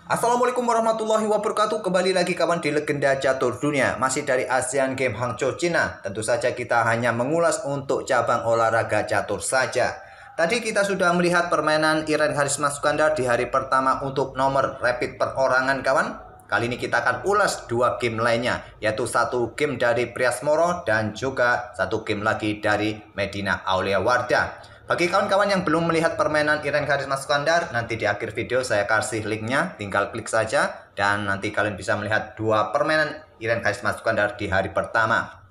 Assalamualaikum warahmatullahi wabarakatuh. Kembali lagi kawan di Legenda Catur Dunia. Masih dari Asian Games Hangzhou, Cina. Tentu saja kita hanya mengulas untuk cabang olahraga catur saja. Tadi kita sudah melihat permainan Iren Harisma Sukandar di hari pertama untuk nomor rapid perorangan kawan. Kali ini kita akan ulas dua game lainnya, yaitu satu game dari Prias Moro dan juga satu game lagi dari Medina Aulia Wardah. Bagi kawan-kawan yang belum melihat permainan Iren Harisma Sukandar, nanti di akhir video saya kasih linknya, tinggal klik saja. Dan nanti kalian bisa melihat dua permainan Iren Harisma Sukandar di hari pertama.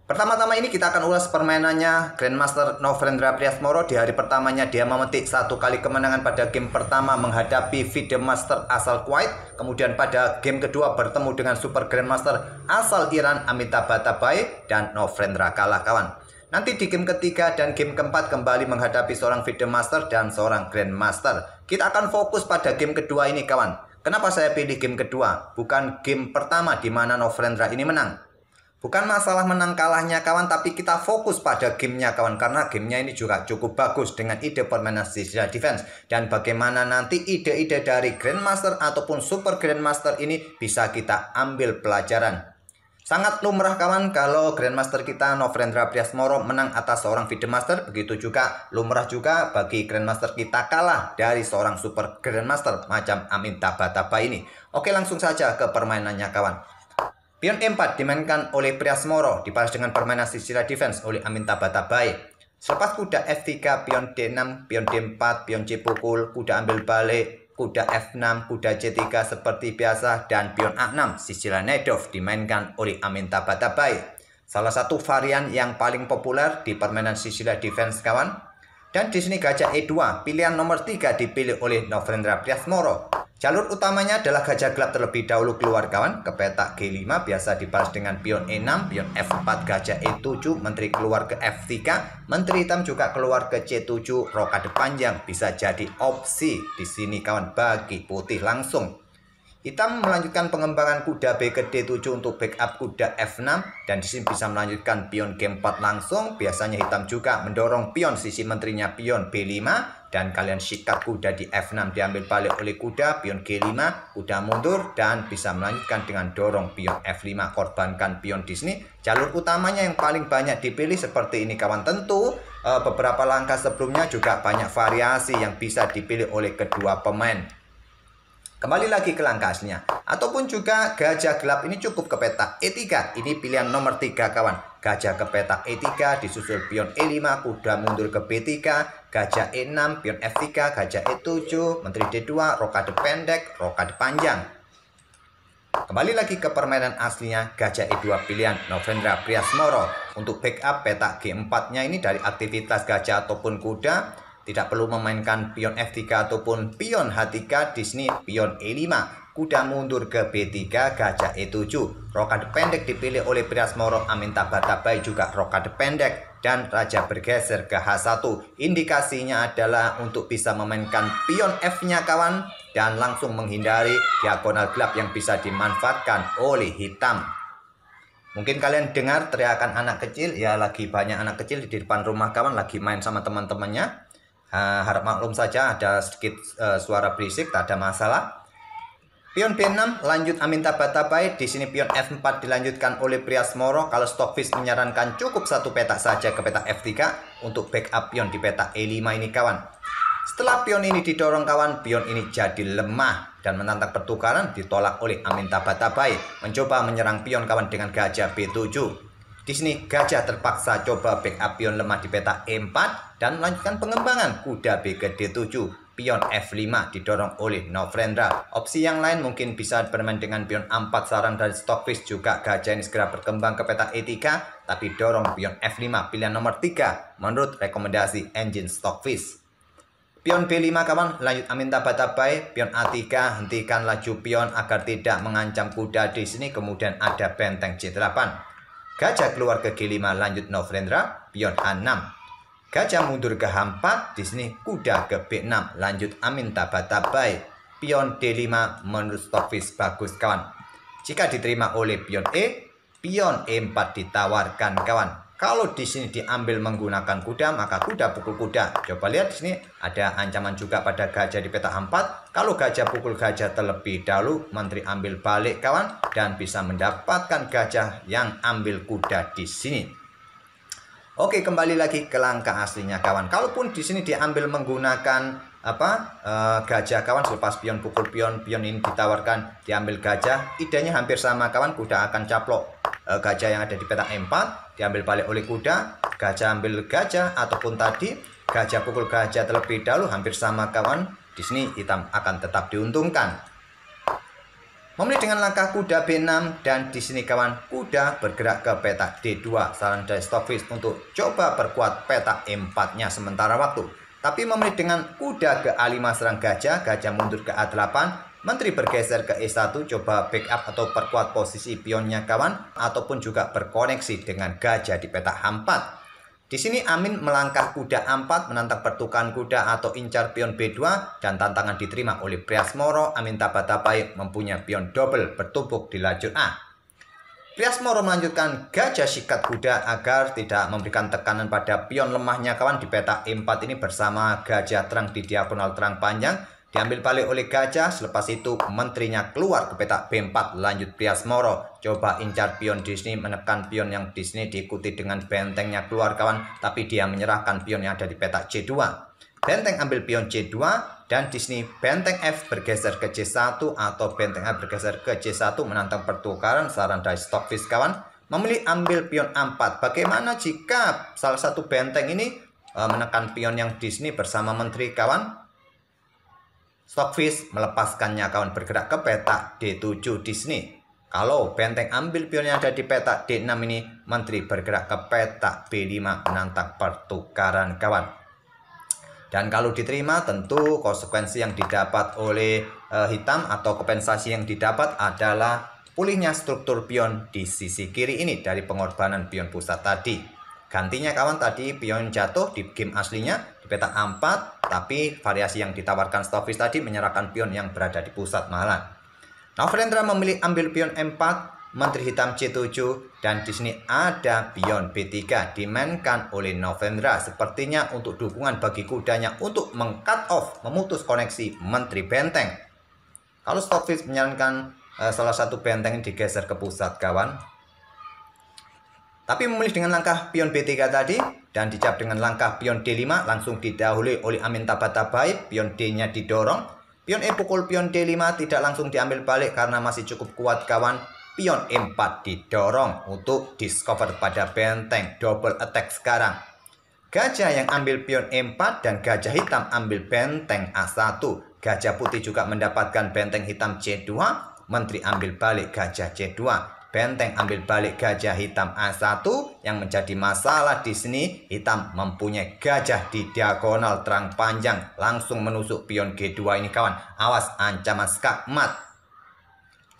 Pertama-tama ini kita akan ulas permainannya Grandmaster Novrendra Prias Moro. Di hari pertamanya dia memetik satu kali kemenangan pada game pertama menghadapi FIDE Master asal Kuwait. Kemudian pada game kedua bertemu dengan Super Grandmaster asal Iran Amitabh Batabai dan Novrendra kalah kawan. Nanti di game ketiga dan game keempat kembali menghadapi seorang FIDE Master dan seorang Grandmaster. Kita akan fokus pada game kedua ini kawan. Kenapa saya pilih game kedua? Bukan game pertama di mana Novrendra ini menang. Bukan masalah menang kalahnya kawan, tapi kita fokus pada gamenya kawan. Karena gamenya ini juga cukup bagus dengan ide permainan Sicila Defense. Dan bagaimana nanti ide-ide dari Grandmaster ataupun Super Grandmaster ini bisa kita ambil pelajaran. Sangat lumrah kawan kalau Grandmaster kita Novrendra Prias Moro menang atas seorang FIDE Master. Begitu juga lumrah juga bagi Grandmaster kita kalah dari seorang Super Grandmaster macam Amitabh Batabai ini. Oke, langsung saja ke permainannya kawan. Pion E4 dimainkan oleh Prias Moro, dibalas dengan permainan Sicila Defense oleh Amitabh Batabai. Selepas kuda F3, pion D6, pion D4, pion C pukul, kuda ambil balik, kuda F6, kuda C3 seperti biasa, dan pion A6 Sicila Najdov dimainkan oleh Amitabh Batabai. Salah satu varian yang paling populer di permainan Sicila Defense kawan. Dan di sini gajah E2, pilihan nomor 3 dipilih oleh Novrendra Prias Moro. Jalur utamanya adalah gajah gelap terlebih dahulu keluar kawan ke petak G5, biasa dibalas dengan pion E6, pion F4, gajah E7, menteri keluar ke F3, menteri hitam juga keluar ke C7, rokade panjang bisa jadi opsi di sini kawan bagi putih langsung. Hitam melanjutkan pengembangan kuda B ke D7 untuk backup kuda F6 dan di sini bisa melanjutkan pion G4 langsung. Biasanya hitam juga mendorong pion sisi menterinya pion B5 dan kalian sikat kuda di F6 diambil balik oleh kuda pion G5, kuda mundur dan bisa melanjutkan dengan dorong pion F5 korbankan pion di sini. Jalur utamanya yang paling banyak dipilih seperti ini kawan. Tentu beberapa langkah sebelumnya juga banyak variasi yang bisa dipilih oleh kedua pemain. Kembali lagi ke langkah aslinya. Ataupun juga gajah gelap ini cukup ke petak E3. Ini pilihan nomor 3 kawan. Gajah ke petak E3 disusul pion E5, kuda mundur ke B3, gajah E6, pion F3, gajah E7, menteri D2, rokade pendek, rokade panjang. Kembali lagi ke permainan aslinya, gajah E2 pilihan Novrendra Prias Moro. Untuk backup petak G4-nya ini dari aktivitas gajah ataupun kuda. Tidak perlu memainkan pion F3 ataupun pion H3. Di sini pion E5, kuda mundur ke B3, gajah E7. Rokade pendek dipilih oleh Prias Moro, Amitabh Batabai juga rokade pendek dan raja bergeser ke H1. Indikasinya adalah untuk bisa memainkan pion F-nya kawan dan langsung menghindari diagonal gelap yang bisa dimanfaatkan oleh hitam. Mungkin kalian dengar teriakan anak kecil, ya lagi banyak anak kecil di depan rumah kawan lagi main sama teman-temannya. Harap maklum saja ada sedikit suara berisik, tak ada masalah. Pion B6 lanjut Amitabh Batabai. Di sini pion F4 dilanjutkan oleh Prias Moro. Kalau Stockfish menyarankan cukup satu petak saja ke petak F3 untuk backup pion di petak E5 ini kawan. Setelah pion ini didorong kawan, pion ini jadi lemah dan menantang pertukaran ditolak oleh Amitabh Batabai. Mencoba menyerang pion kawan dengan gajah B7. Di sini gajah terpaksa coba backup pion lemah di petak E4 dan melanjutkan pengembangan kuda B ke D7. Pion F5 didorong oleh Novrendra. Opsi yang lain mungkin bisa bermain dengan pion A4 saran dari Stockfish, juga gajah ini segera berkembang ke petak E3 tapi dorong pion F5 pilihan nomor 3 menurut rekomendasi engine Stockfish. Pion B5 kawan, lanjut Amitabh Batabai. Pion A3, hentikan laju pion agar tidak mengancam kuda di sini. Kemudian ada benteng C8. Gajah keluar ke G5, lanjut Novrendra, pion A6. Gajah mundur ke H4, di sini kuda ke B6, lanjut Amitabh Batabai. Pion D5 menurut Stockfish bagus kawan. Jika diterima oleh pion E, pion E4 ditawarkan kawan. Kalau di sini diambil menggunakan kuda, maka kuda pukul kuda. Coba lihat di sini ada ancaman juga pada gajah di peta 4. Kalau gajah pukul gajah terlebih dahulu, menteri ambil balik kawan, dan bisa mendapatkan gajah yang ambil kuda di sini. Oke, kembali lagi ke langkah aslinya kawan. Kalaupun di sini diambil menggunakan gajah kawan, selepas pion pukul pion ini ditawarkan diambil gajah, idenya hampir sama kawan. Kuda akan caplok gajah yang ada di peta 4, diambil balik oleh kuda, gajah ambil gajah, ataupun tadi gajah pukul gajah terlebih dahulu, hampir sama kawan. Di sini hitam akan tetap diuntungkan. Memilih dengan langkah kuda B6, dan di sini kawan kuda bergerak ke peta D2. Saran dari Stockfish untuk coba perkuat peta E4-nya sementara waktu. Tapi memilih dengan kuda ke A5 serang gajah, gajah mundur ke A8, menteri bergeser ke E1, coba backup atau perkuat posisi pionnya kawan, ataupun juga berkoneksi dengan gajah di peta A4. Di sini Amin melangkah kuda A4 menantang pertukaran kuda atau incar pion B2, dan tantangan diterima oleh Priasmoro. Amin Taba-Tabai mempunyai pion double bertumpuk di lajur A. Priasmoro melanjutkan gajah sikat kuda agar tidak memberikan tekanan pada pion lemahnya kawan di peta E4 ini bersama gajah terang di diagonal terang panjang. Diambil balik oleh gajah, selepas itu menterinya keluar ke peta B4, lanjut Priasmoro. Coba incar pion di sini, menekan pion yang di sini, diikuti dengan bentengnya keluar kawan, tapi dia menyerahkan pion yang ada di peta C2. Benteng ambil pion C2, dan di sini benteng F bergeser ke C1 atau benteng A bergeser ke C1 menantang pertukaran. Saran dari Stockfish kawan, memilih ambil pion A4. Bagaimana jika salah satu benteng ini menekan pion yang di sini bersama menteri kawan? Stockfish melepaskannya kawan, bergerak ke peta D7 di sini. Kalau benteng ambil pion yang ada di peta D6 ini, menteri bergerak ke peta B5 menantang pertukaran kawan. Dan kalau diterima, tentu konsekuensi yang didapat oleh hitam atau kompensasi yang didapat adalah pulihnya struktur pion di sisi kiri ini dari pengorbanan pion pusat tadi. Gantinya kawan, tadi pion jatuh di game aslinya di peta A4, tapi variasi yang ditawarkan Stockfish tadi menyerahkan pion yang berada di pusat malah. Novrendra memilih ambil pion M4, menteri hitam C7, dan di sini ada pion B3 dimainkan oleh Novrendra, sepertinya untuk dukungan bagi kudanya untuk meng-cut off, memutus koneksi menteri benteng. Kalau Stockfish menyarankan salah satu benteng ini digeser ke pusat kawan, tapi memilih dengan langkah pion B3 tadi, dan dijawab dengan langkah pion D5, langsung didahului oleh Amin Taba-Tabai, pion D-nya didorong. Pion E pukul pion D5 tidak langsung diambil balik karena masih cukup kuat kawan. Pion E4 didorong untuk discover pada benteng, double attack sekarang. Gajah yang ambil pion E4 dan gajah hitam ambil benteng A1. Gajah putih juga mendapatkan benteng hitam C2, menteri ambil balik gajah C2. Benteng ambil balik gajah hitam A1. Yang menjadi masalah di sini, hitam mempunyai gajah di diagonal terang panjang, langsung menusuk pion G2 ini kawan. Awas ancaman skakmat.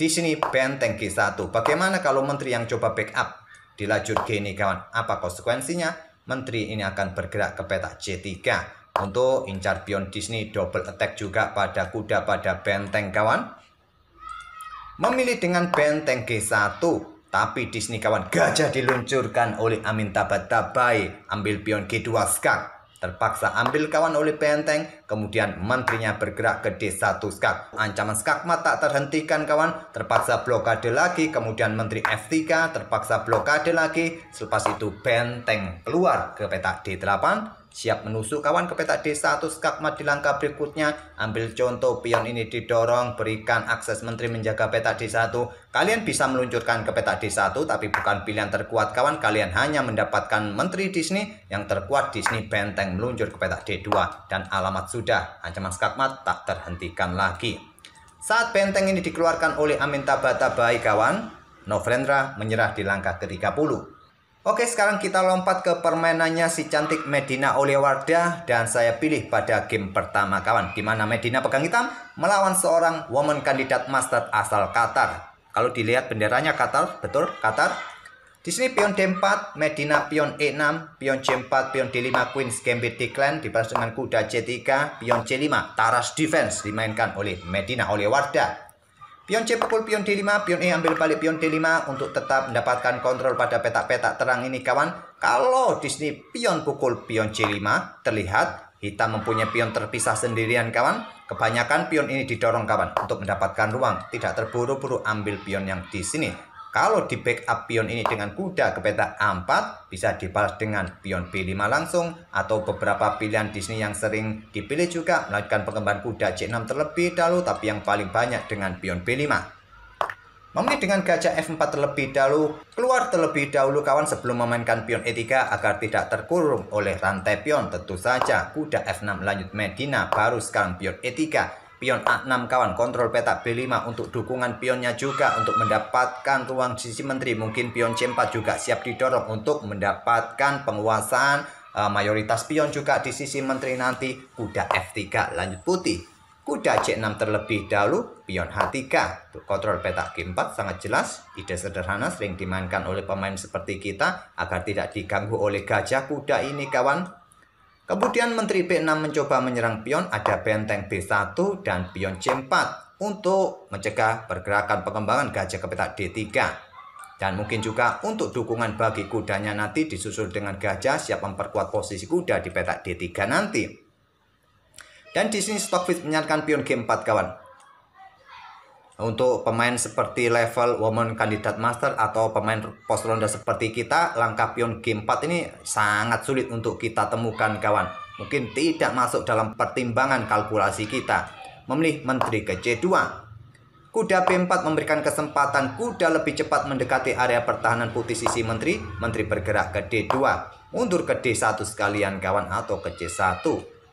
Di sini benteng G1. Bagaimana kalau menteri yang coba backup di lajur G ini kawan? Apa konsekuensinya? Menteri ini akan bergerak ke peta C3 untuk incar pion di sini, double attack juga pada kuda pada benteng kawan. Memilih dengan benteng G1, tapi di sini kawan gajah diluncurkan oleh Amin Taba-Tabai, ambil pion G2 skak. Terpaksa ambil kawan oleh benteng, kemudian menterinya bergerak ke D1 skak. Ancaman skakmat tak terhentikan kawan, terpaksa blokade lagi, kemudian menteri F3 terpaksa blokade lagi. Selepas itu benteng keluar ke peta D8, siap menusuk kawan ke peta D1 skakmat di langkah berikutnya. Ambil contoh pion ini didorong, berikan akses menteri menjaga peta D1. Kalian bisa meluncurkan ke peta D1, tapi bukan pilihan terkuat kawan. Kalian hanya mendapatkan menteri di sini, yang terkuat di sini benteng meluncur ke peta D2, dan alamat sudah, ancaman skakmat tak terhentikan lagi. Saat benteng ini dikeluarkan oleh Amin Taba-Tabai kawan, Novrendra menyerah di langkah ke-30. Oke, sekarang kita lompat ke permainannya si cantik Medina Oliwardah, dan saya pilih pada game pertama kawan, di mana Medina pegang hitam melawan seorang woman kandidat master asal Qatar. Kalau dilihat benderanya Qatar, betul Qatar. Di sini pion D4, Medina pion E6, pion C4, pion D5, Queen's Gambit Decline dibalas dengan kuda C3, pion C5, Taras Defense dimainkan oleh Medina Oliwardah. Pion C pukul pion D5, pion E ambil balik pion D5 untuk tetap mendapatkan kontrol pada petak-petak terang ini kawan. Kalau di sini pion pukul pion C5, terlihat hitam mempunyai pion terpisah sendirian kawan. Kebanyakan pion ini didorong kawan untuk mendapatkan ruang, tidak terburu-buru ambil pion yang di sini. Kalau di backup pion ini dengan kuda ke petak A4, bisa dibalas dengan pion B5 langsung, atau beberapa pilihan di sini yang sering dipilih juga melanjutkan pengembangan kuda C6 terlebih dahulu, tapi yang paling banyak dengan pion B5. Memilih dengan gajah F4 terlebih dahulu, keluar terlebih dahulu kawan sebelum memainkan pion E3 agar tidak terkurung oleh rantai pion. Tentu saja kuda F6 lanjut Medina, baru sekarang pion E3. Pion A6 kawan, kontrol petak B5 untuk dukungan pionnya juga untuk mendapatkan ruang di sisi menteri. Mungkin pion C4 juga siap didorong untuk mendapatkan penguasaan mayoritas pion juga di sisi menteri nanti. Kuda F3 lanjut putih. Kuda C6 terlebih dahulu, pion H3. Untuk kontrol petak G4 sangat jelas. Ide sederhana sering dimainkan oleh pemain seperti kita agar tidak diganggu oleh gajah kuda ini kawan. Kemudian menteri B6 mencoba menyerang pion, ada benteng B1 dan pion C4 untuk mencegah pergerakan pengembangan gajah ke petak D3. Dan mungkin juga untuk dukungan bagi kudanya nanti disusul dengan gajah siap memperkuat posisi kuda di petak D3 nanti. Dan di sini Stockfish menyarankan pion G4 kawan. Untuk pemain seperti level woman kandidat master atau pemain pos ronda seperti kita, langkah pion G4 ini sangat sulit untuk kita temukan kawan. Mungkin tidak masuk dalam pertimbangan kalkulasi kita. Memilih menteri ke C2. Kuda B4 memberikan kesempatan kuda lebih cepat mendekati area pertahanan putih sisi menteri. Menteri bergerak ke D2. Mundur ke D1 sekalian kawan atau ke C1.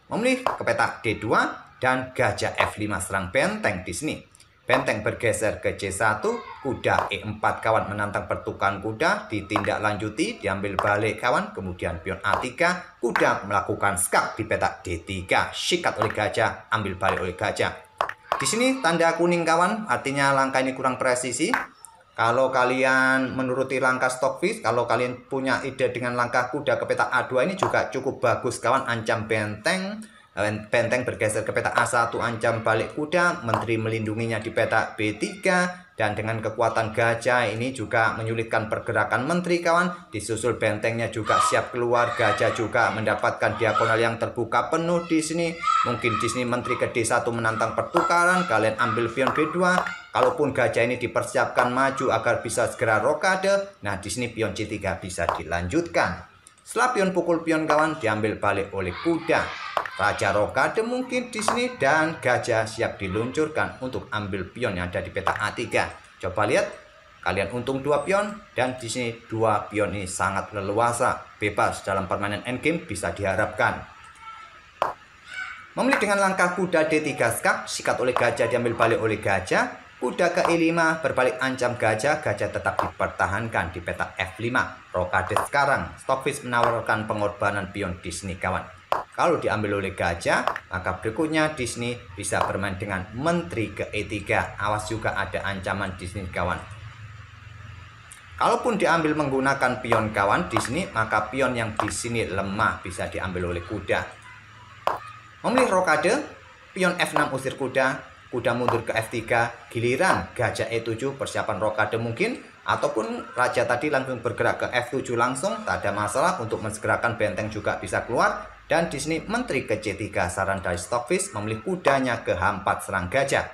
Memilih ke petak D2 dan gajah F5 serang benteng di sini. Benteng bergeser ke C1, kuda E4 kawan menantang pertukaran kuda, ditindaklanjuti, diambil balik kawan, kemudian pion A3, kuda melakukan skak di petak D3, sikat oleh gajah, ambil balik oleh gajah. Di sini tanda kuning kawan, artinya langkah ini kurang presisi. Kalau kalian menuruti langkah Stockfish, kalau kalian punya ide dengan langkah kuda ke petak A2 ini juga cukup bagus kawan, ancam benteng. Benteng bergeser ke petak A1, ancam balik kuda, menteri melindunginya di petak B3, dan dengan kekuatan gajah ini juga menyulitkan pergerakan menteri kawan. Disusul bentengnya juga siap keluar, gajah juga mendapatkan diagonal yang terbuka penuh di sini. Mungkin di sini menteri ke D1 menantang pertukaran, kalian ambil pion B2. Kalaupun gajah ini dipersiapkan maju agar bisa segera rokade, nah di sini pion C3 bisa dilanjutkan. Setelah pion pukul pion kawan, diambil balik oleh kuda. Raja rokade mungkin di sini dan gajah siap diluncurkan untuk ambil pion yang ada di petak A3. Coba lihat, kalian untung 2 pion dan di sini 2 pion ini sangat leluasa, bebas dalam permainan endgame bisa diharapkan. Memilih dengan langkah kuda D3 skak, sikat oleh gajah, diambil balik oleh gajah. Kuda ke E5 berbalik ancam gajah, gajah tetap dipertahankan di petak F5. Rokade sekarang, Stockfish menawarkan pengorbanan pion di sini kawan. Kalau diambil oleh gajah, maka berikutnya di sini bisa bermain dengan menteri ke E3. Awas juga ada ancaman di sini kawan. Kalaupun diambil menggunakan pion kawan di sini, maka pion yang di sini lemah bisa diambil oleh kuda. Memilih rokade, pion F6 usir kuda, kuda mundur ke F3, giliran gajah E7 persiapan rokade mungkin, ataupun raja tadi langsung bergerak ke F7 langsung, tak ada masalah untuk mensegerakan benteng juga bisa keluar. Dan di sini menteri ke C3, saran dari Stockfish memilih kudanya ke H4 serang gajah.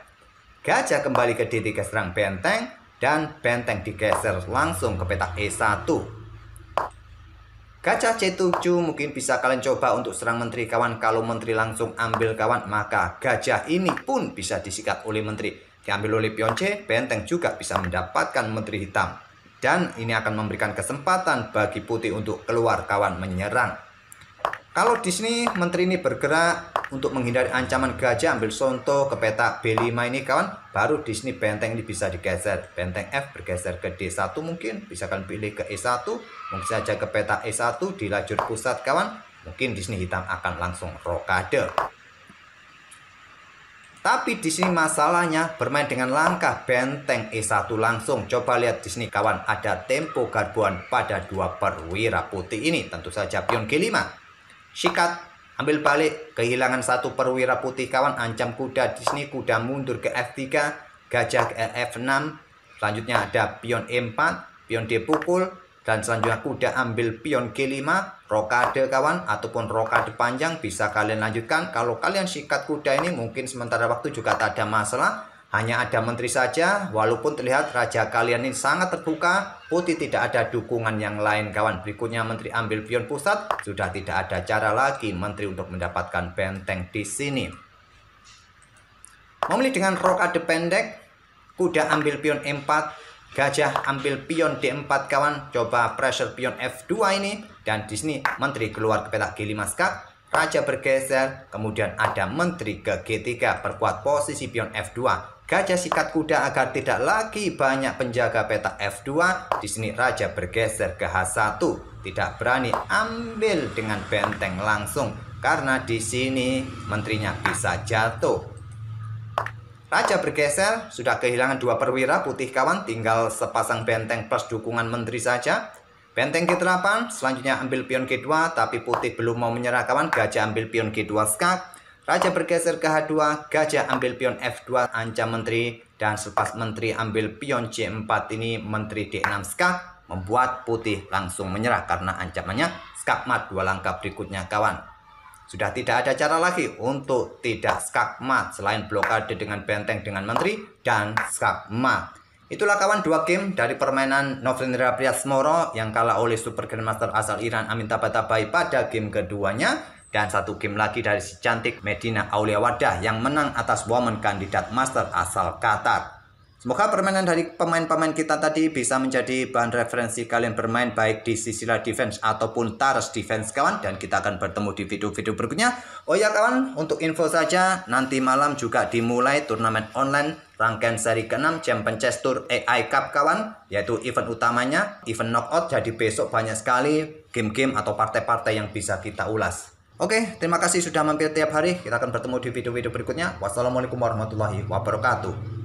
Gajah kembali ke D3 serang benteng dan benteng digeser langsung ke petak E1. Gajah C7 mungkin bisa kalian coba untuk serang menteri kawan. Kalau menteri langsung ambil kawan, maka gajah ini pun bisa disikat oleh menteri. Diambil oleh pion C, benteng juga bisa mendapatkan menteri hitam. Dan ini akan memberikan kesempatan bagi putih untuk keluar kawan menyerang. Kalau di sini menteri ini bergerak untuk menghindari ancaman gajah, ambil contoh ke petak B5 ini kawan, baru di sini benteng ini bisa digeser. Benteng F bergeser ke D1 mungkin, bisa kalian pilih ke E1, mungkin saja ke petak E1 di lajur pusat kawan. Mungkin di sini hitam akan langsung rokade. Tapi di sini masalahnya bermain dengan langkah benteng E1 langsung. Coba lihat di sini kawan, ada tempo garbuan pada 2 perwira putih ini. Tentu saja pion G5. Sikat, ambil balik, kehilangan 1 perwira putih kawan, ancam kuda di sini, kuda mundur ke F3, gajah F6, selanjutnya ada pion E4, pion D pukul, dan selanjutnya kuda ambil pion G5, rokade kawan, ataupun rokade panjang bisa kalian lanjutkan. Kalau kalian sikat kuda ini mungkin sementara waktu juga tak ada masalah, hanya ada menteri saja. Walaupun terlihat raja kalian ini sangat terbuka, putih tidak ada dukungan yang lain kawan. Berikutnya menteri ambil pion pusat, sudah tidak ada cara lagi menteri untuk mendapatkan benteng di sini. Memilih dengan rokade pendek, kuda ambil pion E4, gajah ambil pion D4 kawan, coba pressure pion F2 ini, dan di sini menteri keluar ke petak G5 skak, raja bergeser, kemudian ada menteri ke G3, perkuat posisi pion F2, gajah sikat kuda agar tidak lagi banyak penjaga petak F2, di sini raja bergeser ke H1, tidak berani ambil dengan benteng langsung karena di sini menterinya bisa jatuh. Raja bergeser, sudah kehilangan 2 perwira putih kawan, tinggal sepasang benteng plus dukungan menteri saja. Benteng G8, selanjutnya ambil pion G2, tapi putih belum mau menyerah kawan, gajah ambil pion G2 skak. Raja bergeser ke H2, gajah ambil pion F2, ancam menteri, dan selepas menteri ambil pion C4 ini, menteri D6 skak, membuat putih langsung menyerah karena ancamannya skak mat 2 langkah berikutnya kawan. Sudah tidak ada cara lagi untuk tidak skak mat selain blokade dengan benteng dengan menteri dan skak mat. Itulah kawan 2 game dari permainan Novendra Priasmoro yang kalah oleh Super Grandmaster asal Iran Amin Tabatabai pada game keduanya. Dan 1 game lagi dari si cantik Medina Auliawadah yang menang atas woman kandidat master asal Qatar. Semoga permainan dari pemain-pemain kita tadi bisa menjadi bahan referensi kalian bermain baik di Sisila Defense ataupun Taras Defense kawan. Dan kita akan bertemu di video-video berikutnya. Oh ya kawan, untuk info saja, nanti malam juga dimulai turnamen online rangkaian seri ke-6 Champion Chess Tour AI Cup kawan. Yaitu event utamanya, event knockout. Jadi besok banyak sekali game-game atau partai-partai yang bisa kita ulas. Oke, terima kasih sudah mampir tiap hari. Kita akan bertemu di video-video berikutnya. Wassalamualaikum warahmatullahi wabarakatuh.